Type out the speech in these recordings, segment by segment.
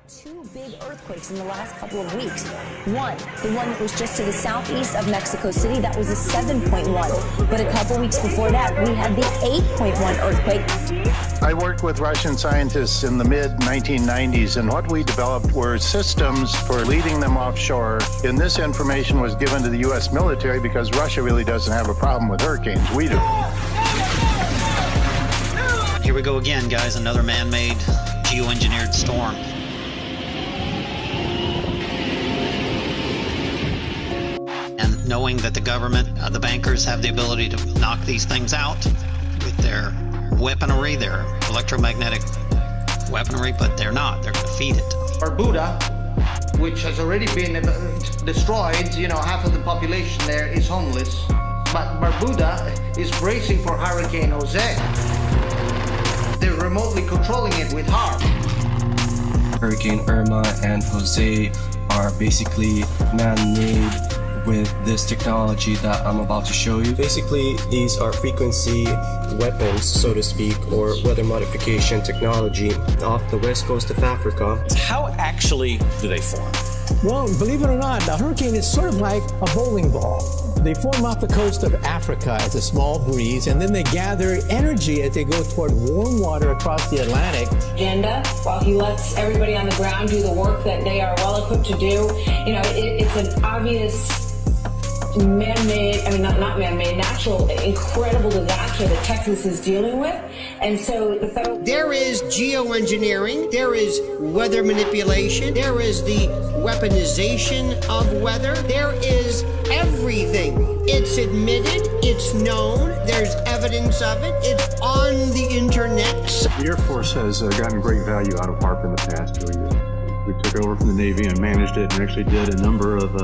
two big earthquakes in the last couple of weeks. One, the one that was just to the southeast of Mexico City, that was a 7.1. But a couple weeks before that, we had the 8.1 earthquake. I worked with Russian scientists in the mid-1990s, and what we developed were systems for leading them offshore. And this information was given to the U.S. military because Russia really doesn't have a problem with hurricanes. We do. Here we go again, guys. Another man-made, geoengineered storm. And knowing that the government, the bankers have the ability to knock these things out with their weaponry, their electromagnetic weaponry, but they're not. They're going to feed it. Barbuda, which has already been destroyed, half of the population there is homeless. But Barbuda is bracing for Hurricane Jose. They're remotely controlling it with HARP. Hurricane Irma and Jose are basically man-made with this technology that I'm about to show you. Basically, these are frequency weapons, so to speak, or weather modification technology off the west coast of Africa. How actually do they form? Well, believe it or not, a hurricane is sort of like a bowling ball. They form off the coast of Africa as a small breeze, and then they gather energy as they go toward warm water across the Atlantic. Agenda, while he lets everybody on the ground do the work that they are well equipped to do, it's an obvious man-made, not man-made, natural, incredible disaster that Texas is dealing with. And so the federal... There is geoengineering, there is weather manipulation, there is the weaponization of weather, there is everything. It's admitted, it's known, there's evidence of it, it's on the internet. The Air Force has gotten great value out of HARP in the past. We took over from the Navy and managed it and actually did a number of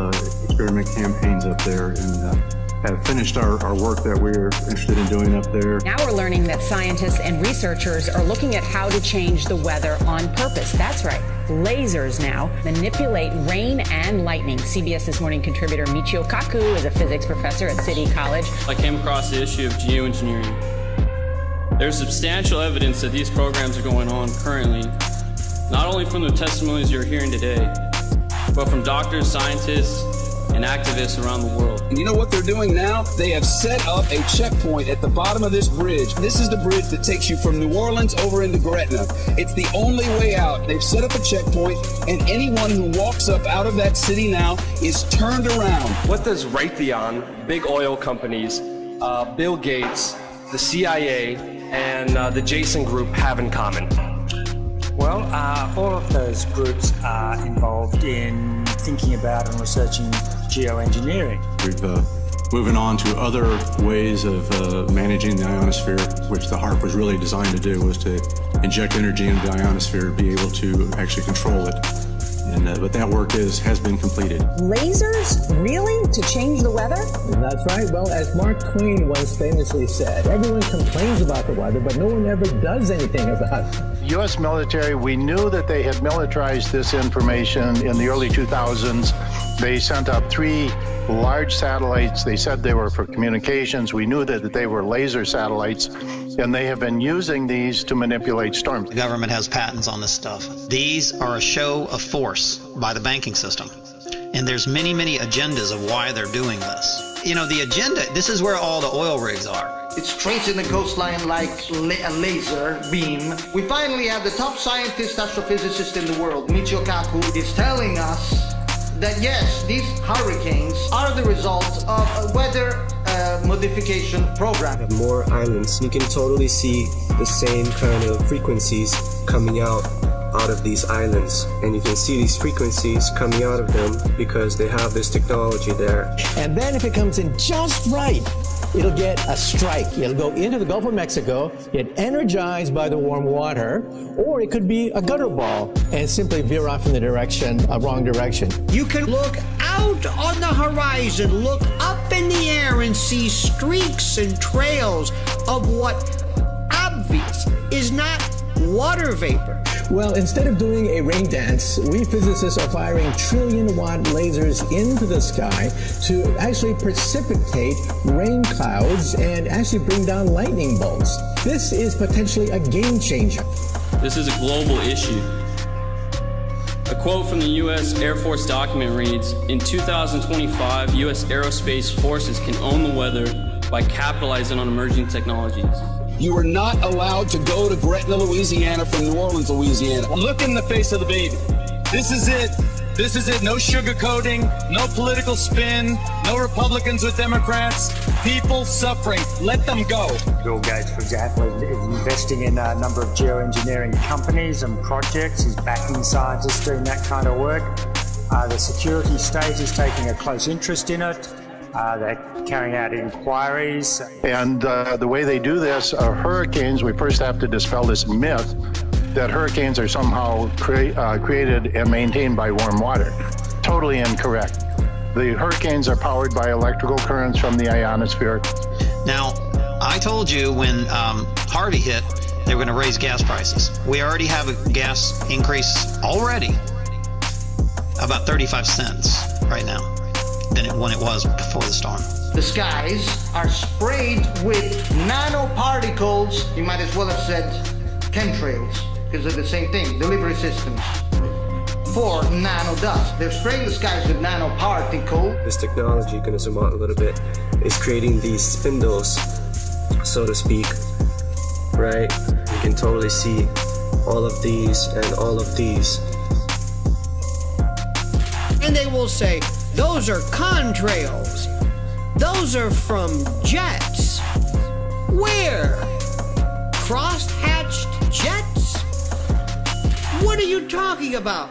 experiment campaigns up there and have finished our work that we were interested in doing up there. Now we're learning that scientists and researchers are looking at how to change the weather on purpose. That's right. Lasers now manipulate rain and lightning. CBS This Morning contributor Michio Kaku is a physics professor at City College. I came across the issue of geoengineering. There's substantial evidence that these programs are going on currently, not only from the testimonies you're hearing today, but from doctors, scientists, and activists around the world. And you know what they're doing now? They have set up a checkpoint at the bottom of this bridge. This is the bridge that takes you from New Orleans over into Gretna. It's the only way out. They've set up a checkpoint, and anyone who walks up out of that city now is turned around. What does Raytheon, big oil companies, Bill Gates, the CIA, and the Jason Group have in common? Well, all of those groups are involved in thinking about and researching geoengineering. We've moving on to other ways of managing the ionosphere, which the HARP was really designed to do, was to inject energy into the ionosphere, be able to actually control it. But that work has been completed. Lasers? Really? To change the weather? That's right. Well, as Mark Twain once famously said, everyone complains about the weather, but no one ever does anything about it. U.S. military, we knew that they had militarized this information in the early 2000s. They sent up 3 large satellites. They said they were for communications. We knew that they were laser satellites, and they have been using these to manipulate storms. The government has patents on this stuff. These are a show of force by the banking system. And there's many, many agendas of why they're doing this. The agenda, this is where all the oil rigs are. It's tracing the coastline like a laser beam. We finally have the top scientist, astrophysicist in the world, Michio Kaku, is telling us that yes, these hurricanes are the result of a weather modification program. More islands. You can totally see the same kind of frequencies coming out of these islands, and you can see these frequencies coming out of them because they have this technology there. And then if it comes in just right, it'll get a strike. It'll go into the Gulf of Mexico, get energized by the warm water, or it could be a gutter ball and simply veer off in the wrong direction. You can look out on the horizon, look up in the air and see streaks and trails of what obvious is not water vapor. Well, instead of doing a rain dance, we physicists are firing trillion-watt lasers into the sky to actually precipitate rain clouds and actually bring down lightning bolts. This is potentially a game changer. This is a global issue. quote from the U.S. Air Force document reads, "In 2025, U.S. aerospace forces can own the weather by capitalizing on emerging technologies." You are not allowed to go to Gretna, Louisiana from New Orleans, Louisiana. Look in the face of the baby. This is it. This is it. No sugarcoating, no political spin, no Republicans with Democrats. People suffering. Let them go. Bill Gates, for example, is investing in a number of geoengineering companies and projects. He's backing scientists doing that kind of work. The security state is taking a close interest in it. They're carrying out inquiries. And the way they do this, hurricanes, we first have to dispel this myth that hurricanes are somehow created and maintained by warm water. Totally incorrect. The hurricanes are powered by electrical currents from the ionosphere. Now, I told you when Harvey hit, they were going to raise gas prices. We already have a gas increase already, about 35 cents right now than when it was before the storm. The skies are sprayed with nanoparticles. You might as well have said chemtrails, because they're the same thing, delivery systems for nano dust. They're spraying the skies with nanoparticles. This technology, going to zoom out a little bit, is creating these spindles, so to speak, right? You can totally see all of these and all of these. And they will say, those are contrails. Those are from jets. Where? Cross-hatched jets? What are you talking about?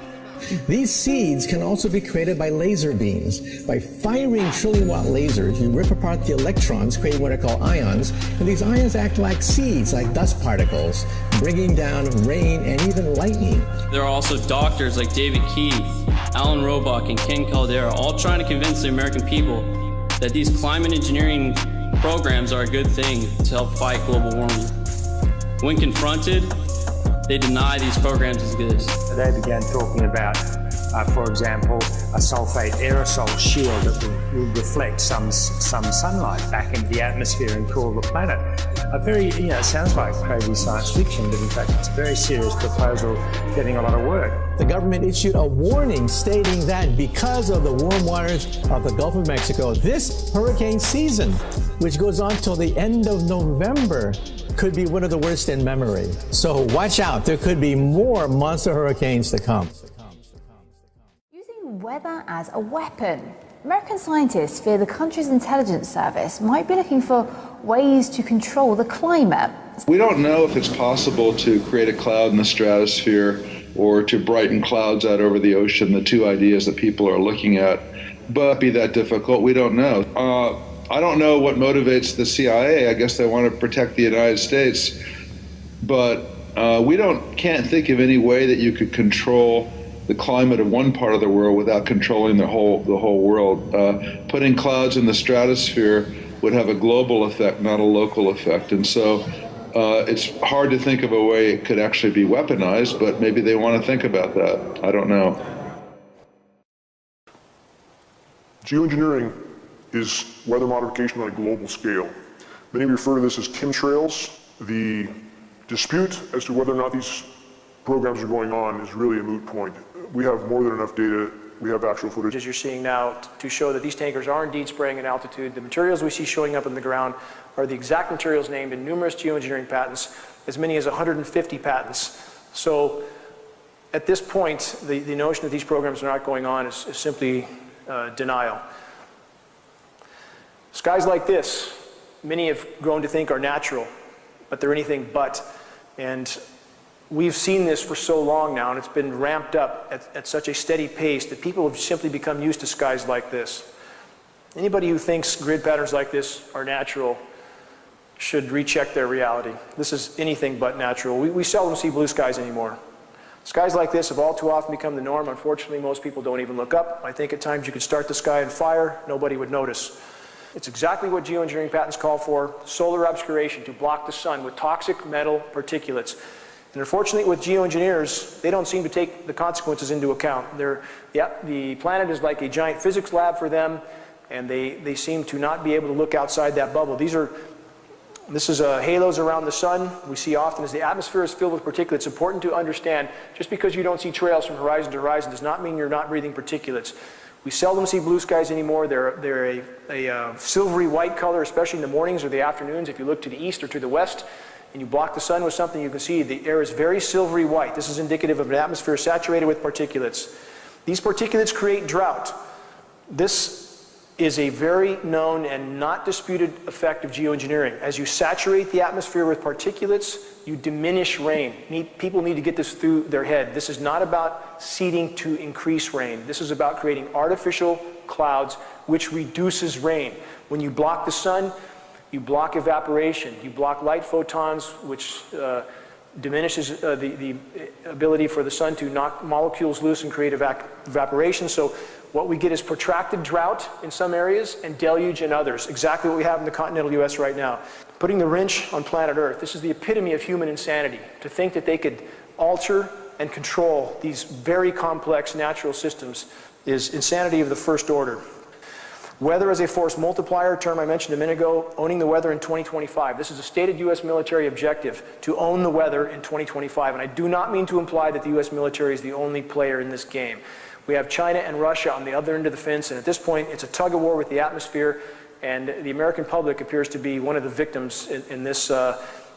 These seeds can also be created by laser beams. By firing trillion-watt lasers, you rip apart the electrons, creating what are called ions, and these ions act like seeds, like dust particles, bringing down rain and even lightning. There are also doctors like David Keith, Alan Roebuck, and Ken Caldera, all trying to convince the American people that these climate engineering programs are a good thing to help fight global warming. When confronted, they deny these programs exist. They began talking about, for example, a sulfate aerosol shield that will reflect some sunlight back into the atmosphere and cool the planet. A very, it sounds like crazy science fiction, but in fact it's a very serious proposal getting a lot of work. The government issued a warning stating that because of the warm waters of the Gulf of Mexico, this hurricane season, which goes on till the end of November, could be one of the worst in memory. So watch out, there could be more monster hurricanes to come. Using weather as a weapon. American scientists fear the country's intelligence service might be looking for ways to control the climate. We don't know if it's possible to create a cloud in the stratosphere or to brighten clouds out over the ocean, the two ideas that people are looking at. But be that difficult, we don't know. I don't know what motivates the CIA. I guess they want to protect the United States. But we can't think of any way that you could control the climate of one part of the world without controlling the whole world. Putting clouds in the stratosphere would have a global effect, not a local effect. And so it's hard to think of a way it could actually be weaponized, but maybe they want to think about that. I don't know. Geoengineering is weather modification on a global scale. Many refer to this as chemtrails. The dispute as to whether or not these programs are going on is really a moot point. We have more than enough data. We have actual footage. As you're seeing now to show that these tankers are indeed spraying at altitude. The materials we see showing up in the ground are the exact materials named in numerous geoengineering patents, as many as 150 patents. So at this point, the notion that these programs are not going on is simply denial. Skies like this, many have grown to think are natural, but they're anything but. And we've seen this for so long now, and it's been ramped up at such a steady pace that people have simply become used to skies like this. Anybody who thinks grid patterns like this are natural should recheck their reality. This is anything but natural. We seldom see blue skies anymore. Skies like this have all too often become the norm. Unfortunately, most people don't even look up. I think at times you could start the sky on fire, nobody would notice. It's exactly what geoengineering patents call for: solar obscuration, to block the sun with toxic metal particulates. And unfortunately, with geoengineers, they don't seem to take the consequences into account. The planet is like a giant physics lab for them, and they seem to not be able to look outside that bubble. These are This is halos around the sun. We see often as the atmosphere is filled with particulates. It's important to understand just because you don't see trails from horizon to horizon does not mean you're not breathing particulates. We seldom see blue skies anymore. They're a silvery white color, especially in the mornings or the afternoons. If you look to the east or to the west and you block the sun with something, you can see the air is very silvery white. This is indicative of an atmosphere saturated with particulates. These particulates create drought. This is a very known and not disputed effect of geoengineering. As you saturate the atmosphere with particulates, you diminish rain. People need to get this through their head. This is not about seeding to increase rain. This is about creating artificial clouds, which reduces rain. When you block the sun, you block evaporation. You block light photons, which diminishes the ability for the sun to knock molecules loose and create evaporation. So what we get is protracted drought in some areas and deluge in others, exactly what we have in the continental US right now. Putting the wrench on planet Earth, this is the epitome of human insanity, to think that they could alter and control these very complex natural systems is insanity of the first order. Weather as a force multiplier, term I mentioned a minute ago, owning the weather in 2025. This is a stated U.S. military objective, to own the weather in 2025. And I do not mean to imply that the U.S. military is the only player in this game. We have China and Russia on the other end of the fence, and at this point it's a tug of war with the atmosphere, and the American public appears to be one of the victims in this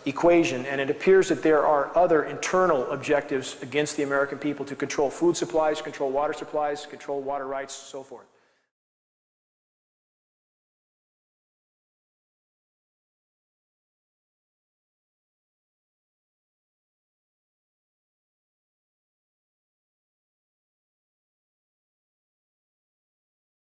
equation. And it appears that there are other internal objectives against the American people to control food supplies, control water rights, so forth.